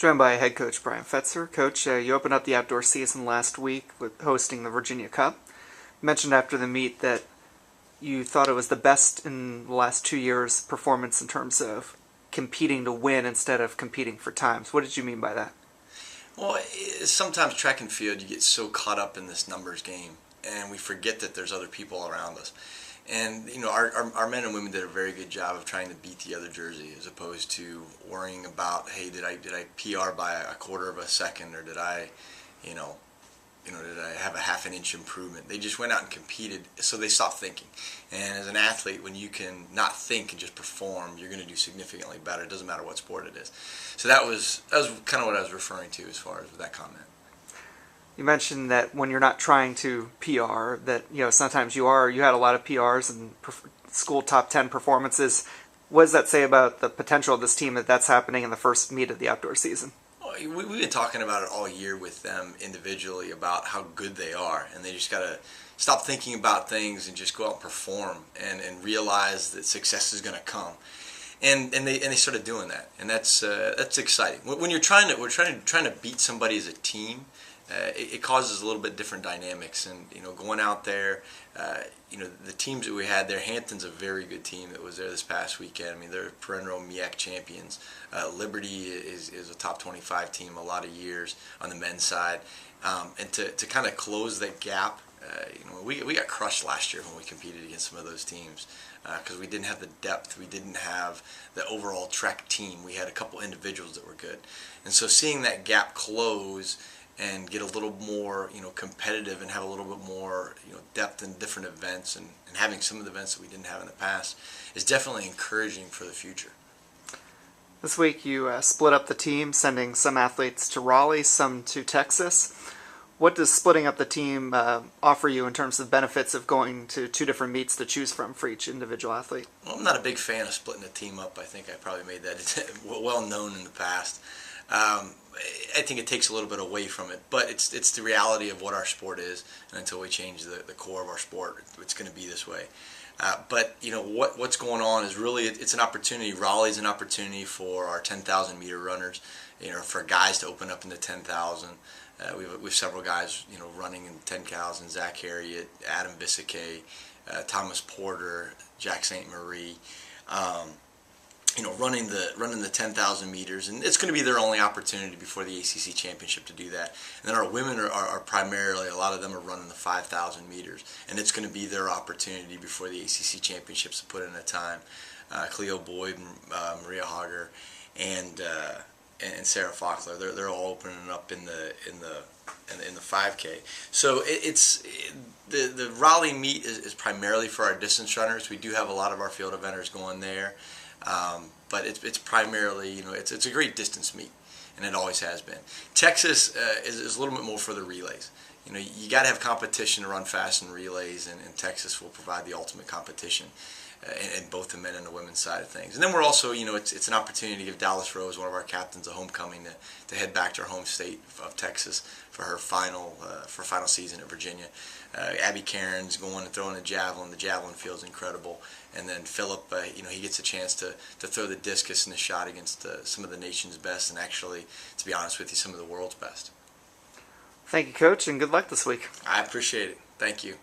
Joined by head coach Bryan Fetzer. Coach, you opened up the outdoor season last week with hosting the Virginia Cup. You mentioned after the meet that you thought it was the best in the last 2 years performance in terms of competing to win instead of competing for times. What did you mean by that? Well, sometimes track and field, you get so caught up in this numbers game, and we forget that there's other people around us. And our men and women did a very good job of trying to beat the other jersey, as opposed to worrying about, hey, did I PR by a quarter of a second, or did I, you know, did I have a half an inch improvement? They just went out and competed, so they stopped thinking. And as an athlete, when you can not think and just perform, you're going to do significantly better. It doesn't matter what sport it is. So that was kind of what I was referring to as far as that comment. You mentioned that when you're not trying to PR, that sometimes you are. You had a lot of PRs and school top 10 performances. What does that say about the potential of this team that that's happening in the first meet of the outdoor season? We've been talking about it all year with them individually about how good they are, and they just got to stop thinking about things and just go out and perform and realize that success is going to come. And they started doing that, and that's exciting. When we're trying to beat somebody as a team, it causes a little bit different dynamics. And going out there, the teams that we had there, Hampton's a very good team that was there this past weekend. I mean, they're perennial MEAC champions. Liberty is a top 25 team a lot of years on the men's side, and to kind of close that gap. We got crushed last year when we competed against some of those teams because we didn't have the depth, we didn't have the overall track team. We had a couple individuals that were good, and so seeing that gap close and get a little more competitive and have a little bit more depth in different events and having some of the events that we didn't have in the past is definitely encouraging for the future. This week you split up the team, sending some athletes to Raleigh, some to Texas. What does splitting up the team offer you in terms of benefits of going to two different meets to choose from for each individual athlete? Well, I'm not a big fan of splitting a team up. I think I probably made that well known in the past. I think it takes a little bit away from it, but it's the reality of what our sport is, and until we change the core of our sport, it's going to be this way. But what's going on is really it's an opportunity. Raleigh's an opportunity for our 10,000 meter runners, for guys to open up in the 10,000. We have several guys running in 10,000. Zach Harriet, Adam Bissakay, Thomas Porter, Jack St. Marie. Running the 10,000 meters, and it's going to be their only opportunity before the ACC championship to do that. And then our women are primarily, a lot of them are running the 5,000 meters, and it's going to be their opportunity before the ACC championships to put in a time. Cleo Boyd, Maria Hager, and Sarah Faulkner, they're all opening up in the 5K. So the Raleigh meet is primarily for our distance runners. We do have a lot of our field eventers going there. But it's primarily, it's a great distance meet, and it always has been. Texas is a little bit more for the relays. You got to have competition to run fast in relays, and Texas will provide the ultimate competition in both the men and the women's side of things. And then we're also, it's an opportunity to give Dallas Rose, one of our captains, a homecoming to head back to her home state of Texas for her final season at Virginia. Abby Caron's going and throwing a javelin. The javelin field's incredible. And then Philip, he gets a chance to throw the discus and the shot against some of the nation's best, and actually, to be honest with you, some of the world's best. Thank you, Coach, and good luck this week. I appreciate it. Thank you.